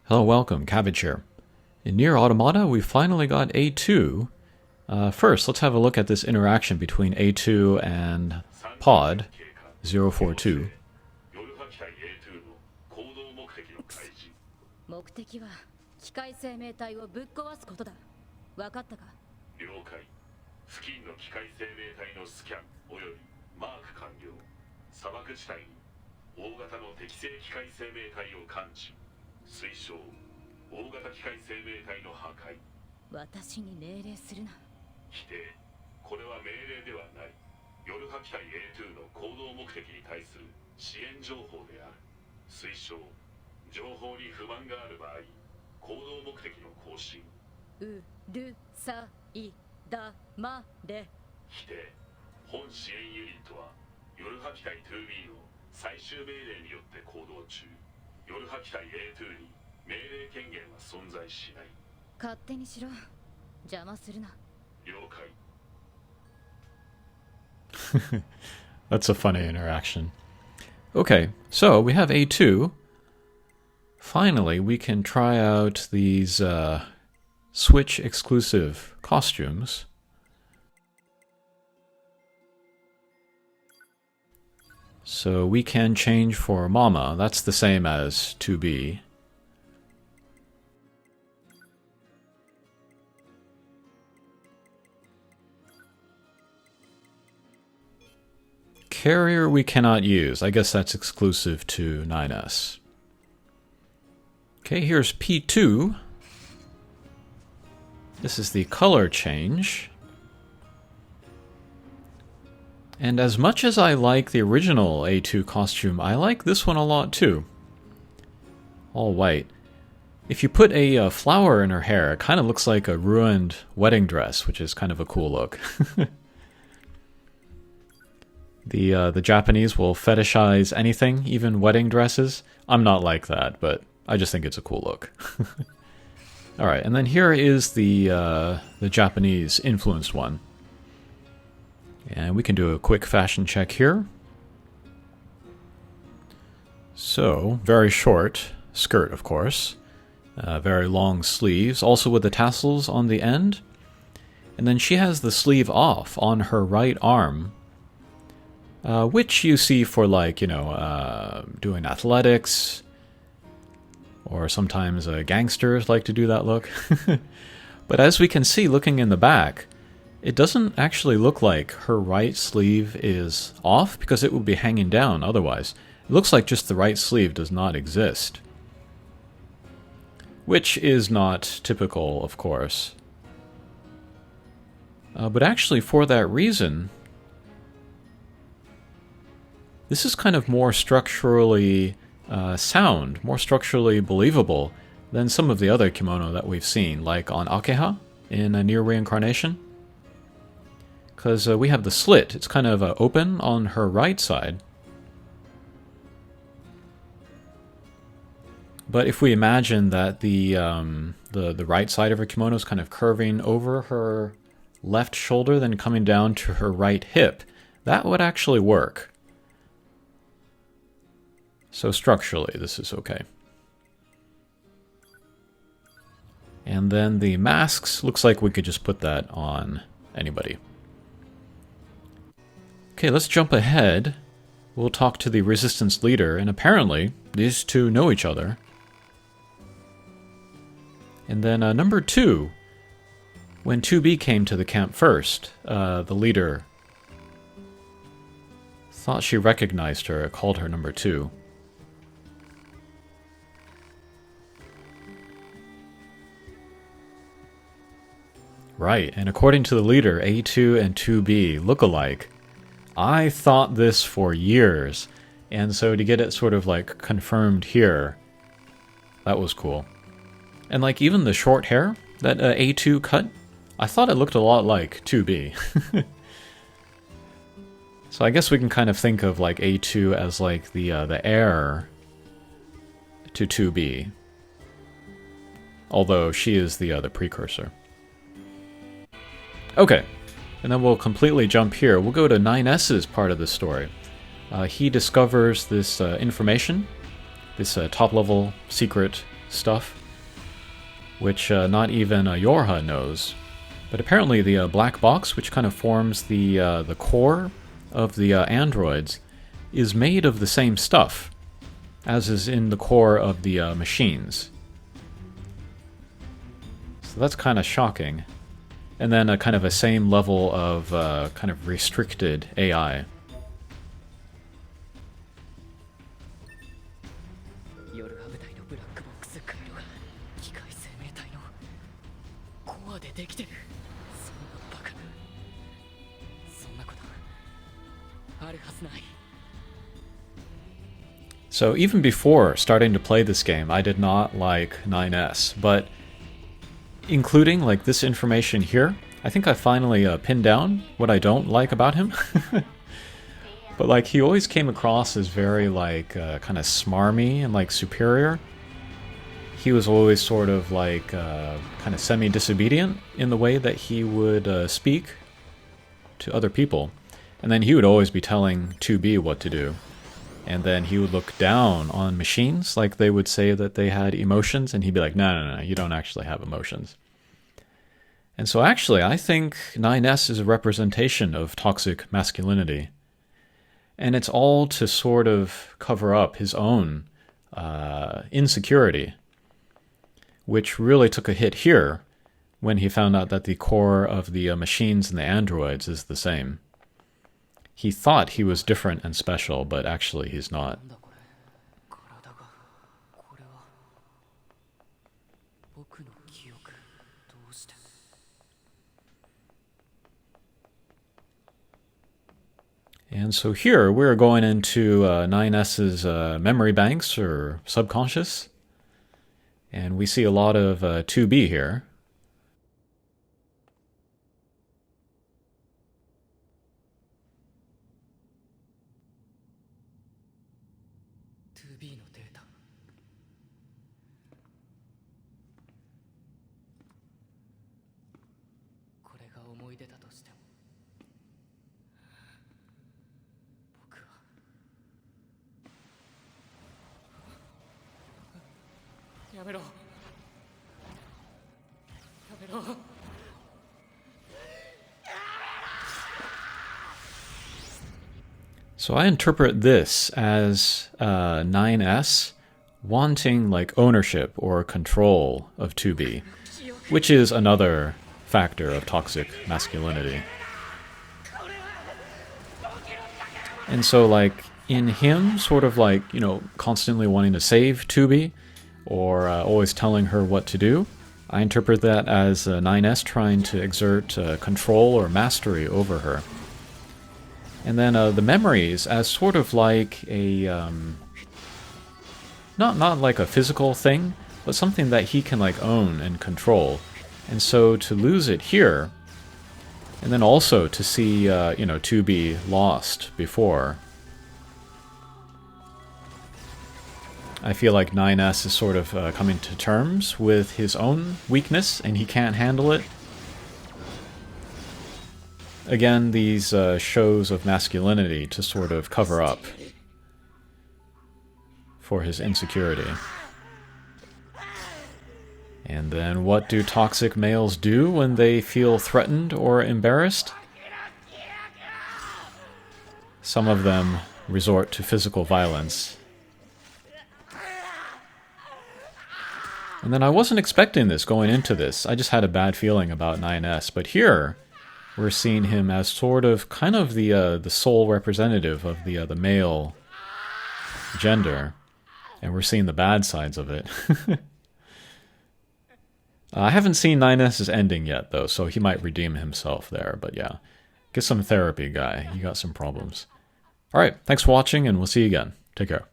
Hello, welcome, Cabbage here. In Nier Automata, we finally got A2. First, let's have a look at this interaction between A2 and Pod 042. 目的は機械生命体をぶっ壊すことだ。分かったか？了解。付近の機械生命体のスキャンおよびマーク完了。砂漠地帯に大型の適正機械生命体を感知。推奨大型機械生命体の破壊。私に命令するな。否定。これは命令ではない。夜破機体 A2 の行動目的に対する支援情報である。推奨情報に不満がある場合、行動目的の更新。うるさいだまれ。否定。本支援ユニットは夜破機体 2B の最終命令によって行動中。夜破機体 A2 に命令権限は存在しない。勝手にしろ。邪魔するな。了解。That's a funny interaction. Okay, so we have A2. Finally, we can try out these Switch exclusive costumes. So we can change for Mama. That's the same as 2B. Carrier we cannot use. I guess that's exclusive to 9S. Okay, here's P2. This is the color change. And as much as I like the original A2 costume, I like this one a lot too. All white. If you put a flower in her hair, it kind of looks like a ruined wedding dress, which is kind of a cool look. The Japanese will fetishize anything, even wedding dresses. I'm not like that, but I just think it's a cool look. Alright, and then here is the Japanese influenced one. And we can do a quick fashion check here. So, very short skirt, of course. Very long sleeves, also with the tassels on the end. And then she has the sleeve off on her right arm. Which you see for, like, you know, doing athletics. Or sometimes gangsters like to do that look. But as we can see, looking in the back, it doesn't actually look like her right sleeve is off, because it would be hanging down otherwise. It looks like just the right sleeve does not exist. Which is not typical, of course. But actually, for that reason, this is kind of more structurally sound, more structurally believable than some of the other kimono that we've seen, like on Akeha in Nier Reincarnation. Because we have the slit, it's kind of open on her right side. But if we imagine that the right side of her kimono is kind of curving over her left shoulder, then coming down to her right hip, that would actually work. So structurally, this is okay. And then the masks, looks like we could just put that on anybody. Okay, let's jump ahead. We'll talk to the resistance leader, and apparently these two know each other. And then number 2, when 2B came to the camp first, the leader thought she recognized her, called her number 2. Right, and according to the leader, A2 and 2B look alike. I thought this for years, and so to get it sort of like confirmed here, that was cool. And like even the short hair that A2 cut, I thought it looked a lot like 2B. So I guess we can kind of think of like A2 as like the heir to 2B, although she is the precursor. Okay, and then we'll completely jump here. We'll go to 9S's part of the story. He discovers this information, this top-level secret stuff, which not even Yorha knows. But apparently the black box, which kind of forms the core of the androids, is made of the same stuff as is in the core of the machines. So that's kind of shocking. And then a kind of a same level of kind of restricted AI. So even before starting to play this game, I did not like 9S, but including like this information here, I think I finally pinned down what I don't like about him. But like he always came across as very like kind of smarmy and like superior. He was always sort of like kind of semi-disobedient in the way that he would speak to other people. And then he would always be telling 2B what to do. And then he would look down on machines, like they would say that they had emotions, and he'd be like, no, you don't actually have emotions. And so actually, I think 9S is a representation of toxic masculinity. And it's all to sort of cover up his own insecurity, which really took a hit here when he found out that the core of the machines and the androids is the same. He thought he was different and special, but actually he's not. And so here we're going into 9S's memory banks or subconscious. And we see a lot of 2B here. So I interpret this as 9S wanting like ownership or control of 2B, which is another factor of toxic masculinity. And so like in him sort of like, you know, constantly wanting to save 2B or always telling her what to do, I interpret that as 9S trying to exert control or mastery over her. And then the memories as sort of like a, not like a physical thing, but something that he can like own and control. And so to lose it here, and then also to see, you know, 2B lost before, I feel like 9S is sort of coming to terms with his own weakness, and he can't handle it. Again, these shows of masculinity to sort of cover up for his insecurity. And then what do toxic males do when they feel threatened or embarrassed? Some of them resort to physical violence. And then I wasn't expecting this going into this. I just had a bad feeling about 9S. But here, we're seeing him as sort of kind of the sole representative of the male gender. And we're seeing the bad sides of it. I haven't seen 9S's ending yet, though, so he might redeem himself there. But yeah, get some therapy, guy. You got some problems. All right, thanks for watching, and we'll see you again. Take care.